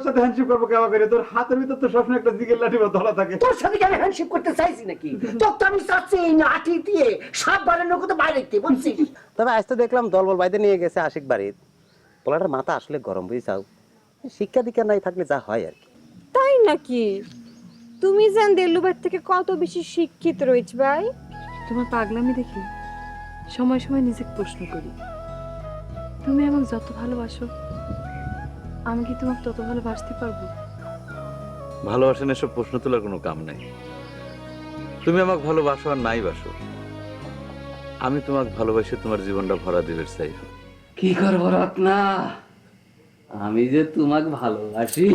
সাথে হ্যান্ডশেক করবো কেমন করে? তোর হাতের ভিতর তো সবসময় একটা জিগের লাঠি ধরা থাকে। তোর সাথে কি আমি হ্যান্ডশেক করতে চাইছি নাকি? তোর তো আমি চাচ্ছি এই লাঠি দিয়ে সাপ বাড়ানোর কথা বাইরে কি বলছিস? তবে আজ তো দেখলাম দলবল বাইরে নিয়ে গেছে আশিক বাড়ির। পোলাটার মাথা আসলে গরম বুঝছাও। শিক্ষা দীক্ষা নাই থাকলে যা হয় আর কি। তাই নাকি? তুমি জান দেলুবার থেকে কত বেশি শিক্ষিত রয়েছ ভাই। তোমার পাগলামি দেখি সময় সময় নিজেকে প্রশ্ন করি, তুমি আমাকে যত ভালোবাসো আমি কি তোমাকে তত ভালোবাসতে পারবো? ভালোবাসেন এসব প্রশ্ন তোলার কোনো কাম নাই। তুমি আমাকে ভালোবাসো আর নাই বাসো, আমি তোমাকে ভালোবাসে তোমার জীবনটা ভরা দিবে চাই। কি করবো রত্না, আমি যে তোমাকে ভালোবাসি,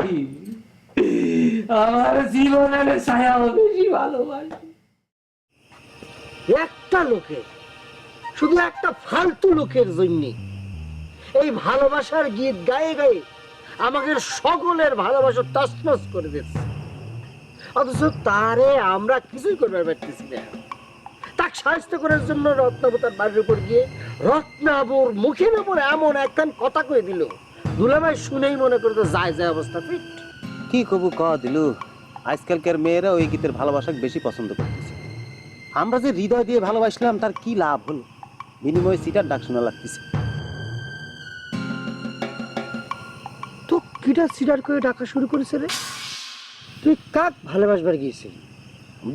আমার জীবনের ছায়া বেশি ভালোবাসি। একটা লোকের, শুধু একটা ফালতু লোকের জন্য এই ভালোবাসার গীত গায়ে গায়ে আমাদের সকলের ভালোবাসা তছনছ করে দিচ্ছে, অথচ তারে আমরা কিছুই করতে পারতেছি না। তাকে সাহায্য করার জন্য রত্নাবু তার বাড়ির উপর গিয়ে রত্নাবুর মুখের উপর এমন একখান কথা কয়ে দিল, দুলাভাই শুনেই মনে করতো যায় যায় অবস্থা ফিট। কি কবু ক দিলু, আজকালকার মেয়েরা ওই গীতের ভালোবাসাকে বেশি পছন্দ করতেছে। আমরা যে হৃদয় দিয়ে ভালোবাসলাম তার কি লাভ হলো? বিনিময়ে সিটার ডাক শোনা লাগতেছে। তো কিটা সিডার করে ডাকা শুরু করেছে রে? তুই কাক ভালোবাসবার গিয়েছিলি?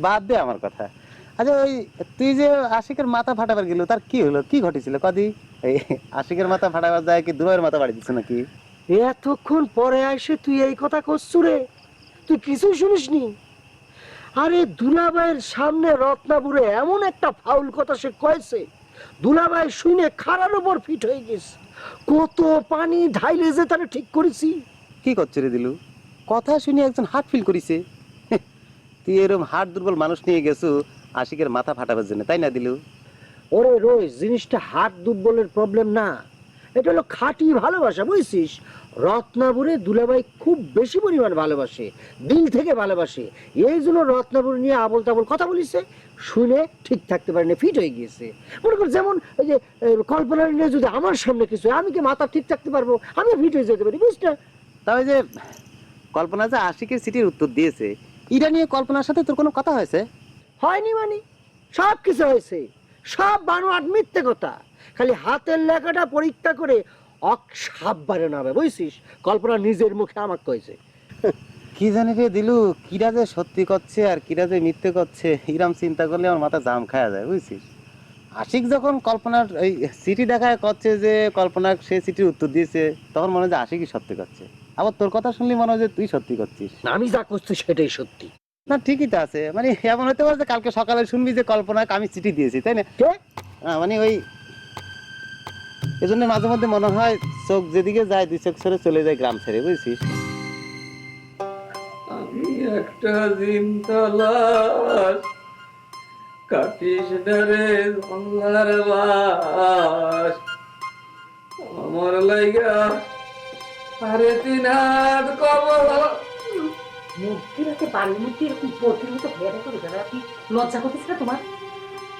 বাদ দে আমার কথা। আচ্ছা ওই তুই যে আশিকের মাথা ফাটাবার গেল, তার কি হলো, কি ঘটেছিল কদি? এই আশিকের মাথা ফাটাবার যায় কি দুবাইয়ের মাথা বাড়ি দিচ্ছে নাকি? এতক্ষণ পরে এসে তুই এই কথা করছু রে? তুই কিছুই শুনিসনি? আরে দুলাভাইয়ের সামনে রত্নাপুরে এমন একটা ফাউল কথা সে কয়েছে, দুলাভাই শুনে খাড়ার উপর ফিট হয়ে গেছে। কত পানি ঢাইলে যে তারা ঠিক করেছি। কি করছে রে দিলু? কথা শুনে একজন হার্ট ফিল করিছে। তুই এরকম হার্ট দুর্বল মানুষ নিয়ে গেছো আশিকের মাথা ফাটাবার জন্য, তাই না দিলু? ওরে রোজ জিনিসটা হাত দুর্বলের প্রবলেম না, এটা হলো খাঁটি ভালোবাসা, বুঝছিস? রত্নাপুরে দুলাভাই খুব বেশি পরিমাণ ভালোবাসে, দিল থেকে ভালোবাসে। এই জন্য রত্নাপুর নিয়ে আবল তাবল কথা বলিছে, শুনে ঠিক থাকতে পারেনি, ফিট হয়ে গিয়েছে। মনে কর যেমন এই যে কল্পনা নিয়ে যদি আমার সামনে কিছু হয়, আমি কি মাথা ঠিক থাকতে পারবো? আমি ফিট হয়ে যেতে পারি, বুঝছ না? তবে যে কল্পনা যে আশিকের সিটির উত্তর দিয়েছে, এটা নিয়ে কল্পনার সাথে তোর কোনো কথা হয়েছে? হয়নি মানে সব কিছু হয়েছে, সব বানোয়াট মিথ্যে কথা। খালি হাতের লেখাটা পরীক্ষা করে সাপ বারে নামে, বুঝছিস? কল্পনা নিজের মুখে আমাকে কয়েছে। কি জানি রে দিলু, কিরা যে সত্যি করছে আর কিরা যে মিথ্যে করছে, ইরাম চিন্তা করলে আমার মাথা জাম খায়া যায়, বুঝছিস? আশিক যখন কল্পনার এই সিটি দেখায় করছে যে কল্পনা সে সিটির উত্তর দিয়েছে, তখন মনে হয় যে আশিকই সত্যি করছে। আবার তোর কথা শুনলি মনে হয় যে তুই সত্যি করছিস। আমি যা করছি সেটাই সত্যি। না ঠিকই তো আছে, মানে এমন হতে পারে যে কালকে সকালে শুনবি যে কল্পনাকে আমি চিঠি দিয়েছি, তাই না? মানে ওই এজন্য মাঝে মধ্যে মনে হয় চোখ যেদিকে যায় দুই চোখ ছেড়ে চলে যায় গ্রাম ছেড়ে, বুঝছিস? আমি একটা দিন তালাশ কাটিস না রে বাংলার বাস, আমার লাইগা আরে তিন হাত কবর। মধ্যরাতে বাড়ির মধ্যে এরকম পথের মতো ভেড়া করে যাবে, আপনি লজ্জা করতেছে না তোমার?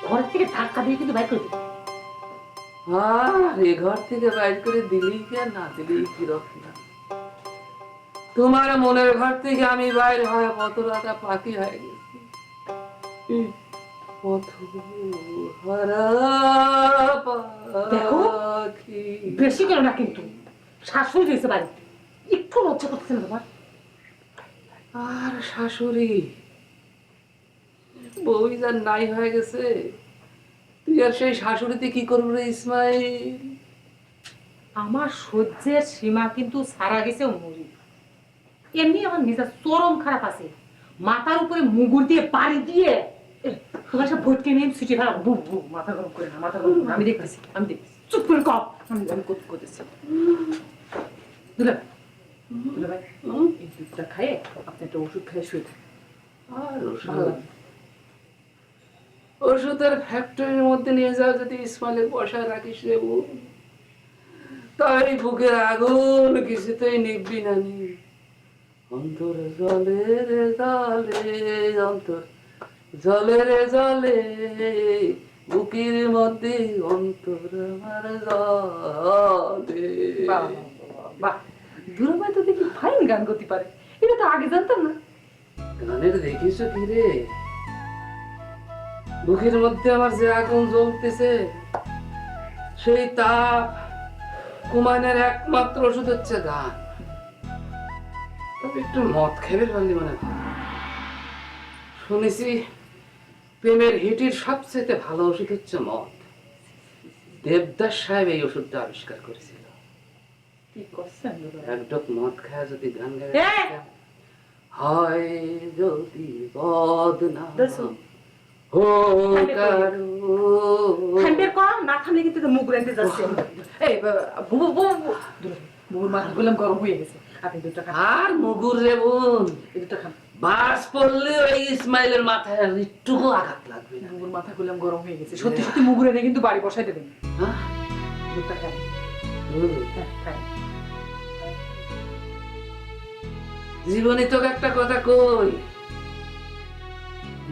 ঘর থেকে ধাক্কা দিয়ে কিন্তু বাইর করে দিবে। আর এ ঘর থেকে বাইর করে দিলেই কি আর না দিলেই কি রক্ষা? তোমার মনের ঘর থেকে আমি বাইর হয় কত রাতা পাখি হয়ে গেছি। দেখো পাখি বেশি কেন না, কিন্তু শাশুড়ি রয়েছে বাড়িতে, একটু লজ্জা করতেছে না তোমার? আর শাশুড়ি বই যার নাই হয়ে গেছে, তুই আর সেই শাশুড়িতে কি করবি রে ইসমাইল? আমার সহ্যের সীমা কিন্তু সারা গেছে মুড়ি। এমনি আমার নিজের চরম খারাপ আছে, মাথার উপরে মুগুর দিয়ে বাড়ি দিয়ে তোমার সব ভটকে নিয়ে ছুটি ফেলা। মাথা গরম করে না, মাথা গরম করে না। আমি দেখতেছি, আমি দেখতেছি, চুপ করে কম। আমি করতেছি। দুলাভাই, দুলাভাই, এই দুধটা খাইয়ে আপনি একটা ওষুধ খাইয়ে শুয়ে থাকেন। আর ওষুধের ফ্যাক্টরির মধ্যে নিয়ে যাও যদি ইসমাইলের বসায় রাখিস রে বোন, তাই বুকের আগুন কিছুতেই নিববি না নি। অন্তর জলে রে জলে, অন্তর জলে রে জলে, বুকের মধ্যে অন্তর আমার জলে। বাহ, দুলাভাই তো দেখি ফাইন গান করতে পারে, এটা তো আগে জানতাম না। গানের দেখিস কি রে, বুকের মধ্যে আমার যে আগুন জ্বলতেছে, সেই তাপ কমানোর একমাত্র ওষুধ হচ্ছে গান। তবে একটু মদ খেয়ে পারলি মনে হয়। শুনেছি প্রেমের হিটির সবচেয়ে ভালো ওষুধ হচ্ছে মদ। দেবদাস সাহেব এই ওষুধটা আবিষ্কার করেছিল। কি করছেন দুলাভাই? এক ঢোক মদ খায় যদি গান গায়, এই! হয় যদি বদনাম দেখছো? হোক আরো। থামবের কর না, থামলে কিন্তু মুখ রেঁধে যাচ্ছে। এই বুবু বুবু, বুবুর মাথা গুলাম গরম হয়ে গেছে, আপনি দুটো খান, আর মুগুর রে বোন, এই দুটো খান। বাস পড়লে ওই ইসমাইলের মাথায় আর একটুকু আঘাত লাগবে না। বুবুর মাথা গুলাম গরম হয়ে গেছে, সত্যি সত্যি মুখ রেঁধে কিন্তু বাড়ি বসাই দেবেন। হ্যাঁ? দুটো খান, হুম। হ্যাঁ খান। জীবনে তোকে একটা কথা কই,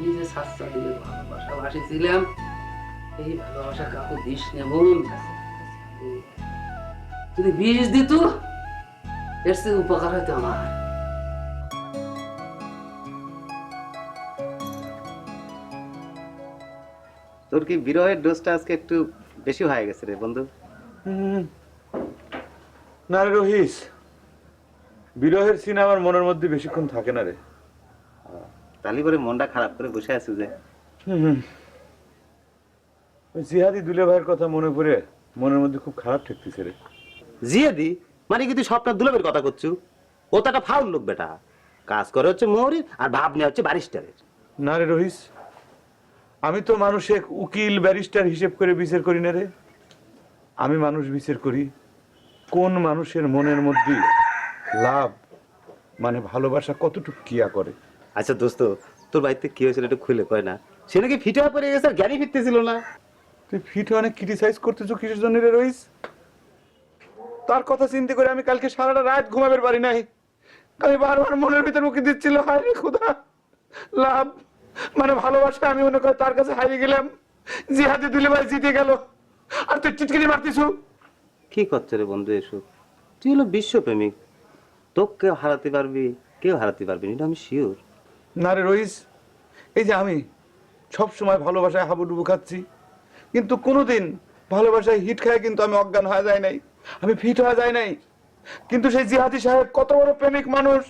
নিজে শাস্তা দিলে ভালোবাসা বাসিছিলাম, এই ভালোবাসা কাউকে দিস না বোন। যদি বিষ দিত এর চেয়ে উপকার হইতো আমার। তোর কি বিরহের ডোজটা আজকে একটু বেশি হয়ে গেছে রে বন্ধু? না রে রহিস, বিরহের সিন আমার মনের মধ্যে বেশিক্ষণ থাকে না রে। তালি করে মনটা খারাপ করে বসে আছিস যে? ওই জিহাদি দুলে ভাইয়ের কথা মনে পড়ে মনের মধ্যে খুব খারাপ ঠেকতেছে রে। জিয়াদি মানে কি তুই স্বপ্ন দুলাবের কথা করছু? ও তো একটা ফাউল লোক বেটা, কাজ করে হচ্ছে মোহরির আর ভাব নেওয়া হচ্ছে ব্যারিস্টারের। না রে রহিস, আমি তো মানুষে উকিল ব্যারিস্টার হিসেব করে বিচার করি না রে। আমি মানুষ বিচার করি কোন মানুষের মনের মধ্যে লাভ মানে ভালোবাসা কতটুকু কিয়া করে। আচ্ছা দোস্ত, তোর বাড়িতে কি হয়েছিল একটু খুলে কয় না? সে নাকি ফিটে হয়ে পড়ে গেছে আর জ্ঞানী ফিরতেছিল না। তুই ফিট অনেক ক্রিটিসাইজ করতেছো কিসের জন্য রে রহিস? তার কথা চিন্তা করে আমি কালকে সারাটা রাত ঘুমাবার পারি নাই। আমি বারবার মনের ভিতর মুখে দিচ্ছিল, হায় রে খোদা, লাভ মানে ভালোবাসা আমি মনে করি তার কাছে হারিয়ে গেলাম, জিহাদি দুলে ভাই জিতে গেল, আর তুই চিটকিনি মারতিছু। কি করছে রে বন্ধু এসব? তুই হলো বিশ্বপ্রেমিক, তোকে কেউ হারাতে পারবি, কেউ হারাতে পারবি না, এটা আমি শিওর। না রে রহিস, এই যে আমি সব সময় ভালোবাসায় হাবুডুবু খাচ্ছি, কিন্তু কোনোদিন ভালোবাসায় হিট খায় কিন্তু আমি অজ্ঞান হয়ে যায় নাই, আমি ফিট হয়ে যায় নাই। কিন্তু সেই জিহাদি সাহেব কত বড় প্রেমিক মানুষ,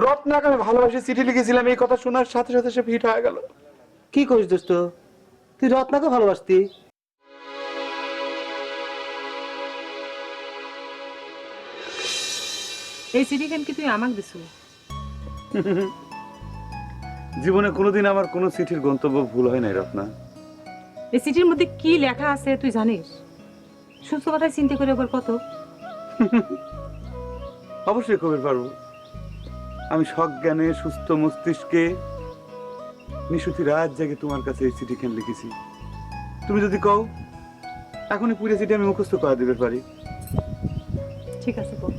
রত্নাকে আমি ভালোবাসে চিঠি লিখেছিলাম, এই কথা শোনার সাথে সাথে সে ফিট হয়ে গেল। কি করিস দোস্ত? তুই রত্নাকে ভালোবাসতি? এই চিঠিখান কি তুই আমাকে দিছিল? জীবনে কোনোদিন আমার কোনো চিঠির গন্তব্য ভুল হয় নাই রত্না। এই চিঠির মধ্যে কি লেখা আছে তুই জানিস? সুস্থ কথায় চিন্তা করে একবার কত। অবশ্যই খবর পারবো। আমি সজ্ঞানে সুস্থ মস্তিষ্কে নিশুতি রাত জেগে তোমার কাছে এই চিঠিখান লিখেছি। তুমি যদি কও এখনই পুরো চিঠি আমি মুখস্থ করে দিতে পারি। ঠিক আছে বল।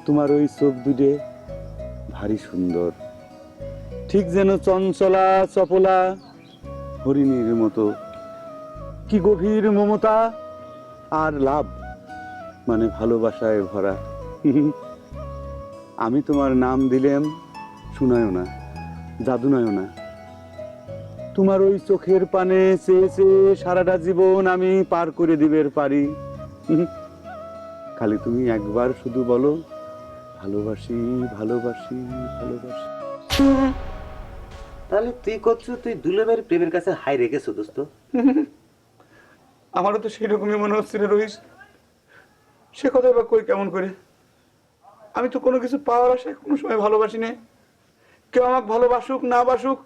তোমার ওই চোখ দুটে ভারী সুন্দর, ঠিক যেন চঞ্চলা চপলা হরিণীর মতো। কি গভীর মমতা আর লাভ মানে ভালোবাসায় ভরা। আমি তোমার নাম দিলেম শুনায়ও না, জাদু নয় না। তোমার ওই চোখের পানে চেয়ে চেয়ে সারাটা জীবন আমি পার করে দিবের পারি। খালি তুমি একবার শুধু বলো ভালোবাসি ভালোবাসি ভালোবাসি। তাহলে তুই করছো, তুই দুলাবের প্রেমের কাছে হাই রেখেছো দোস্ত? আমারও তো সেরকমই মনে হচ্ছিল রহিস। সে কথা বা কই কেমন করে? আমি তো কোনো কিছু পাওয়ার আশায় কোনো সময় ভালোবাসি না। কেউ আমাকে ভালোবাসুক না বাসুক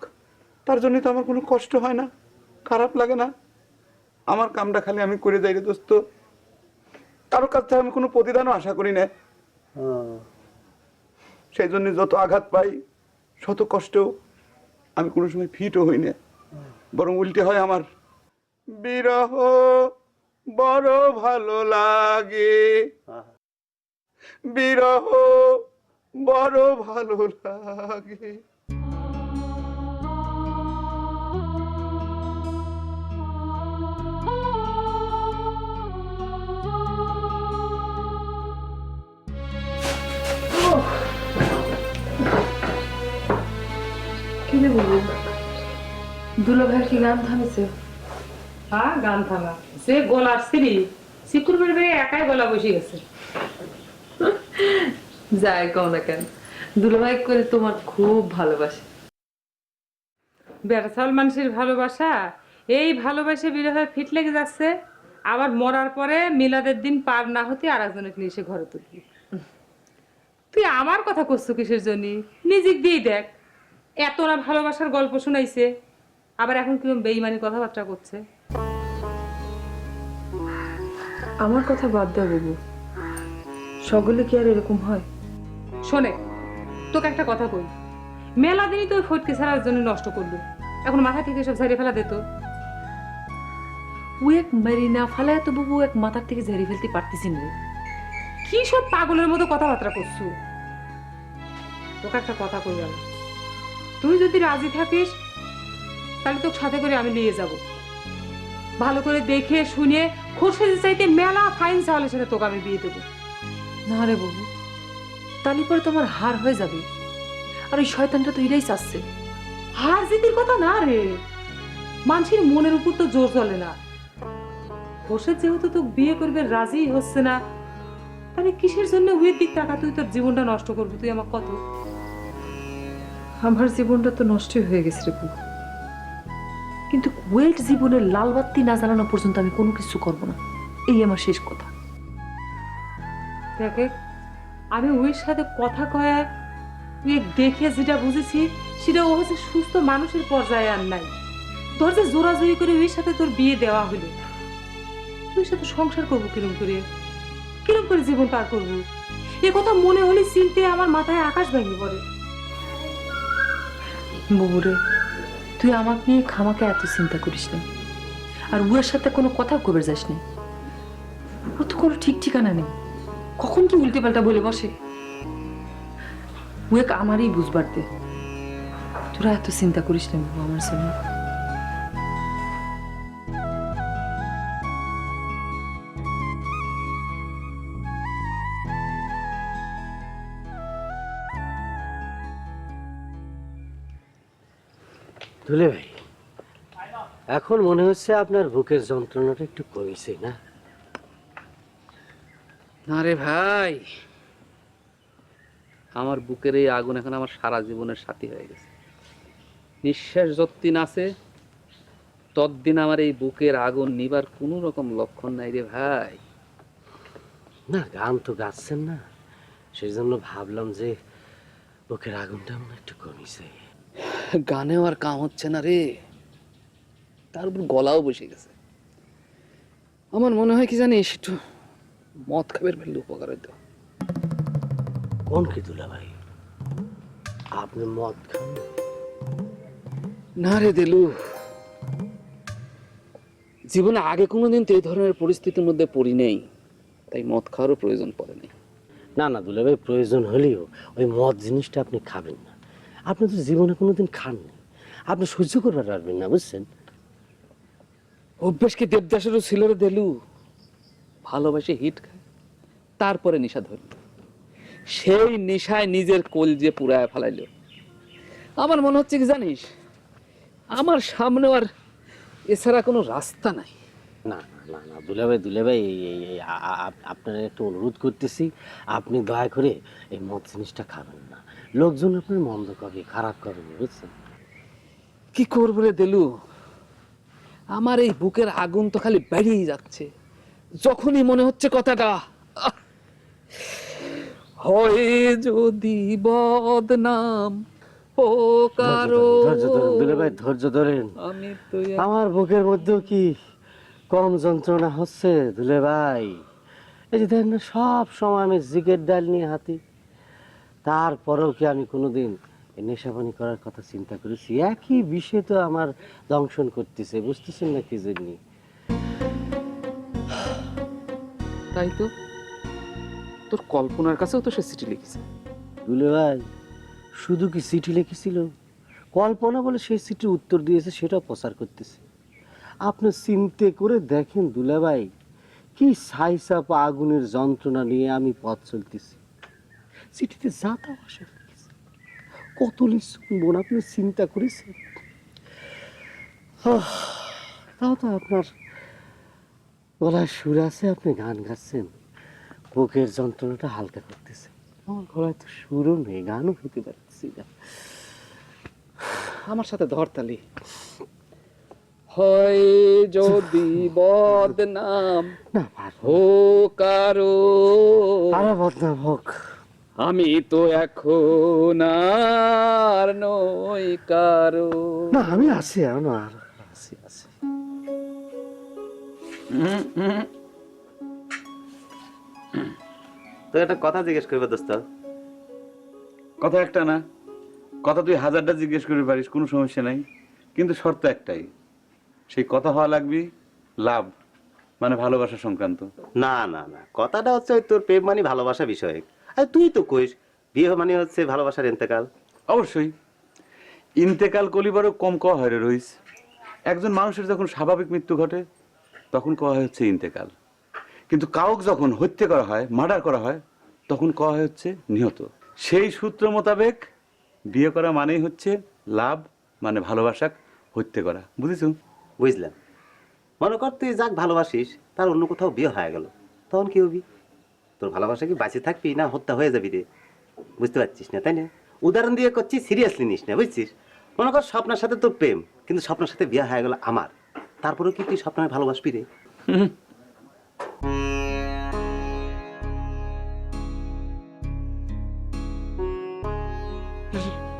তার জন্য তো আমার কোনো কষ্ট হয় না, খারাপ লাগে না। আমার কামটা খালি আমি করে যাই রে দোস্ত, কারোর কাছ থেকে আমি কোনো প্রতিদানও আশা করি না। সেই জন্য যত আঘাত পাই শত কষ্টেও আমি কোনো সময় ফিটও হই না, বরং উল্টে হয় আমার। বিরহ বড় ভালো লাগে, বিরহ বড় ভালো লাগে। বুঝলি বুঝলি দুলা ভাইয়ের কি গান থামেছে? হ্যাঁ, গান থামা যে গলার সিঁড়ি সিকুর বেড়ে একাই গলা বসে গেছে। যাই কও না কেন, দুলা ভাই করে তোমার খুব ভালোবাসে। বেড়াচাল মানুষের ভালোবাসা, এই ভালোবাসে বিরহে ফিট লেগে যাচ্ছে। আবার মরার পরে মিলাদের দিন পার না হতে আর একজনকে নিয়ে এসে ঘরে তুলবি। তুই আমার কথা করছো কিসের জন্য? নিজের দিয়ে দেখ, এত না ভালোবাসার গল্প শোনাইছে, আবার এখন কিরকম বেইমানি কথাবার্তা করছে। আমার কথা বাদ দাও বাবু, সকলে কি আর এরকম হয়? শোনে, তোকে একটা কথা কই, মেলা দিনই তো ওই ফটকে ছাড়ার জন্য নষ্ট করলো, এখন মাথা থেকে সব ঝাড়িয়ে ফেলা দিত। ও এক মারি না ফালায় তো বাবু এক মাথার থেকে ঝেড়ে ফেলতে পারতেছি না। কি সব পাগলের মতো কথাবার্তা করছো? তোকে একটা কথা কই গেল, তুই যদি রাজি থাকিস তাহলে তোকে সাথে করে আমি নিয়ে যাব, ভালো করে দেখে শুনে খোরশেদের চাইতে মেলা ফাইন চাওয়ালের সাথে তোকে আমি বিয়ে দেবো। না রে বাবু, তালি পরে তোমার হার হয়ে যাবে, আর ওই শয়তানটা তো এটাই চাচ্ছে। হার জিতির কথা না রে, মানুষের মনের উপর তো জোর চলে না। খোরশেদ যেহেতু তোকে বিয়ে করবে রাজি হচ্ছে না, তাহলে কিসের জন্য ওয়ের দিক টাকা তুই তোর জীবনটা নষ্ট করবি? তুই আমার কত আমার জীবনটা তো নষ্টই হয়ে গেছে রে বাবু, কিন্তু ওয়েল্ট জীবনের লাল বাত্তি না জ্বালানো পর্যন্ত আমি কোনো কিছু করব না, এই আমার শেষ কথা। দেখে, আমি ওর সাথে কথা কয়া তুই দেখে যেটা বুঝেছি সেটা ও হচ্ছে সুস্থ মানুষের পর্যায়ে আর নাই। তোর যে জোরাজোরি করে ওর সাথে তোর বিয়ে দেওয়া হলো, তুই সাথে সংসার করবো কিরম করে জীবন পার করবো? এ কথা মনে হলে চিনতে আমার মাথায় আকাশ ভেঙে পড়ে। বাবুরে, তুই আমাকে নিয়ে খামাকে এত চিন্তা করিস না, আর উয়ের সাথে কোনো কথা কবে যাস না। ও তো কোনো ঠিক ঠিকানা নেই, কখন কি উল্টে পাল্টা বলে বসে। উয়েক আমারই বুঝবার দে, তোরা এত চিন্তা করিস না বাবু আমার জন্য। দুলে ভাই, এখন মনে হচ্ছে আপনার বুকের যন্ত্রণাটা একটু কমেছে না? না রে ভাই, আমার বুকের এই আগুন এখন আমার সারা জীবনের সাথী হয়ে গেছে। নিঃশ্বাস যতদিন আছে ততদিন আমার এই বুকের আগুন নিবার কোনো রকম লক্ষণ নাই রে ভাই। না, গান তো গাচ্ছেন না, সেই জন্য ভাবলাম যে বুকের আগুনটা মনে একটু কমেছে। গানেও আর কাম হচ্ছে না রে, তার উপর গলাও বসে গেছে। আমার মনে হয় কি জানিস, একটু মদ খাবার ফেললে উপকার হইতো। কোন কি দুলা ভাই, আপনি মদ খান? না রে দেলু, জীবনে আগে কোনোদিন তো এই ধরনের পরিস্থিতির মধ্যে পড়ি নেই, তাই মদ খাওয়ারও প্রয়োজন পড়ে নাই। না না দুলা ভাই, প্রয়োজন হলেও ওই মদ জিনিসটা আপনি খাবেন না। আপনি তো জীবনে কোনোদিন খাননি, আপনি সহ্য করতে পারবেন না, বুঝছেন? অভ্যাস কি দেবদাসেরও ছিল রে দেলু? ভালোবাসে হিট খায়, তারপরে নেশা ধরল, সেই নেশায় নিজের কলজে পুরায় ফেলাইল। আমার মনে হচ্ছে কি জানিস, আমার সামনে আর এছাড়া কোনো রাস্তা নাই। না না না দুলা ভাই, আপনার একটু অনুরোধ করতেছি, আপনি দয়া করে এই মদ জিনিসটা খাবেন না। লোকজন আপনার মন্দ করবে, খারাপ করবে, বুঝছেন? কি করবো রে দেলু, আমার এই বুকের আগুন তো খালি বেড়েই যাচ্ছে। যখনই মনে হচ্ছে কথাটা, হয় যদি বদনাম ও কারো। দুলা ভাই ধৈর্য ধরেন, আমি তো আমার বুকের মধ্যেও কি কম যন্ত্রণা হচ্ছে দুলে ভাই? এই যে দেখেন না, সব সময় আমি জিগের ডাল নিয়ে হাঁটি, তারপরেও কি আমি কোনোদিন নেশাপানি করার কথা চিন্তা করেছি? একই বিষয় তো আমার দংশন করতেছে, বুঝতেছেন না কি জন্য? তাই তো, তোর কল্পনার কাছেও তো সে চিঠি লিখেছে। দুলে ভাই, শুধু কি চিঠি লিখেছিল? কল্পনা বলে সেই চিঠির উত্তর দিয়েছে, সেটাও প্রচার করতেছে। আপনি চিন্তা করে দেখেন দুলা ভাই, কি ছাইচাপা আগুনের যন্ত্রণা নিয়ে আমি পথ চলতেছি। চিঠিতে যা তা ভাষা লিখেছে, কত শুনবো না, আপনি চিন্তা করেছেন? তাও তো আপনার গলায় সুর আছে, আপনি গান গাচ্ছেন, বুকের যন্ত্রণাটা হালকা করতেছে। আমার গলায় তো সুরও নেই, গানও হতে পারছি না। আমার সাথে ধরতালি। হয় যদি বদনাম না হোক আরো, আরে বদনাম হোক, আমি তো এখন আর নই কারো। না আমি আছি, এখনো আর আছি। তো একটা কথা জিজ্ঞেস করবে দোস্ত। কথা একটা না, কথা তুই হাজারটা জিজ্ঞেস করতে পারিস, কোনো সমস্যা নাই, কিন্তু শর্ত একটাই, সেই কথা হওয়া লাগবি লাভ মানে ভালোবাসা সংক্রান্ত। না না না, কথাটা হচ্ছে ওই তোর প্রেম মানে ভালোবাসা বিষয়ক। আর তুই তো কইস বিয়ে মানে হচ্ছে ভালোবাসার ইন্তেকাল। অবশ্যই ইন্তেকাল কলিবারও কম কওয়া হয় রে রইস। একজন মানুষের যখন স্বাভাবিক মৃত্যু ঘটে তখন কওয়া হয় হচ্ছে ইন্তেকাল, কিন্তু কাউকে যখন হত্যা করা হয়, মার্ডার করা হয়, তখন কওয়া হয় হচ্ছে নিহত। সেই সূত্র মোতাবেক বিয়ে করা মানেই হচ্ছে লাভ মানে ভালোবাসা হত্যা করা, বুঝেছো? বুঝলাম। মনে কর তুই যাক ভালোবাসিস, তার অন্য কোথাও বিয়ে হয়ে গেল, তখন কি হবি? তোর ভালোবাসা কি বাঁচে থাকবি না হত্যা হয়ে যাবি রে? বুঝতে পারছিস না, তাই না? উদাহরণ দিয়ে করছি, সিরিয়াসলি নিস না, বুঝছিস? মনে কর স্বপ্নের সাথে তোর প্রেম, কিন্তু স্বপ্নের সাথে বিয়ে হয়ে গেল আমার, তারপরেও কি তুই স্বপ্নে ভালোবাসবি রে?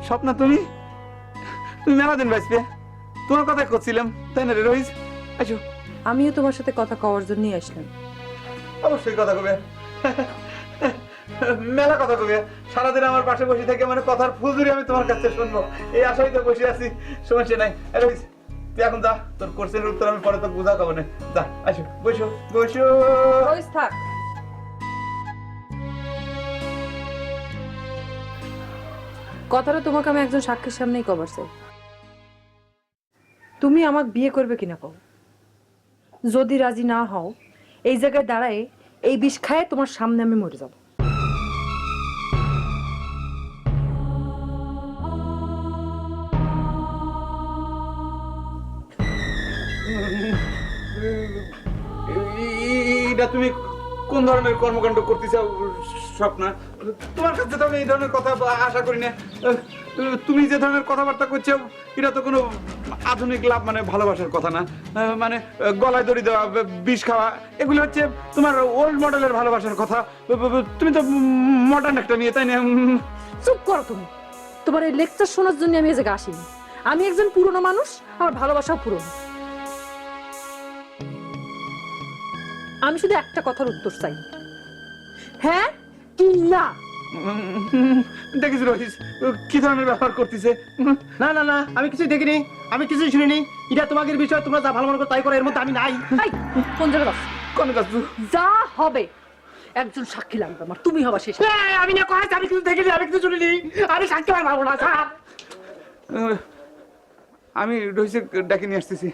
স্বপ্না তুমি তুমি মেলা দিন বাঁচবে, তোমার কথাই করছিলাম, তাই না রে রইস? আচ্ছা আমিও তোমার সাথে কথা কওয়ার জন্যই আসলাম। অবশ্যই কথা কবে, মেলা কথা কবে। সারাদিন আমার পাশে বসে থেকে মানে কথার ফুলঝুরি আমি তোমার কাছে শুনবো, এই আশাই তো বসে আছি, সমস্যা নাই। রইস তুই এখন যা, তোর কোর্সের উত্তর আমি পরে তো বুঝা খাবো না। যা, আসো, বসো বসো। রইস থাক। কথাটা তোমাকে আমি একজন সাক্ষীর সামনেই কবার চাই। তুমি আমাকে বিয়ে করবে কিনা কও। যদি রাজি না হও, এই জায়গায় দাঁড়ায় এই বিষ খায় তোমার সামনে আমি মরে যাব। এটা তুমি কোন ধরনের কর্মকাণ্ড করতে চাও স্বপ্না? তোমার কাছে তো আমি এই ধরনের কথা আশা করি না। তুমি যে ধরনের কথাবার্তা করছো এটা তো কোনো আধুনিক লাভ মানে ভালোবাসার কথা না। মানে গলায় দড়ি দেওয়া, বিষ খাওয়া, এগুলো হচ্ছে তোমার ওল্ড মডেলের ভালোবাসার কথা। তুমি তো মডার্ন একটা নিয়ে, তাই না? চুপ করো তুমি। তোমার এই লেকচার শোনার জন্য আমি এই জায়গায় আসিনি। আমি একজন পুরনো মানুষ, আমার ভালোবাসাও পুরনো। আমি শুধু একটা কথার উত্তর চাই, হ্যাঁ কি না। দেখিস রহিস কি ধরনের ব্যবহার করতেছে। না না না, আমি কিছুই দেখিনি, আমি কিছুই শুনিনি। এটা তোমাদের বিষয়, তোমরা যা ভালো মনে করো তাই করো, এর মধ্যে আমি নাই। এই, কোন জায়গায় যাচ্ছ? কোন কাজ? যা হবে একজন সাক্ষী লাগবে আমার, তুমি হবা শেষ। আমি না কয়েছি, আমি কিছু দেখিনি, আমি কিছু শুনিনি, আমি সাক্ষী পাবো না। আমি রহিসে ডাকে নিয়ে আসতেছি।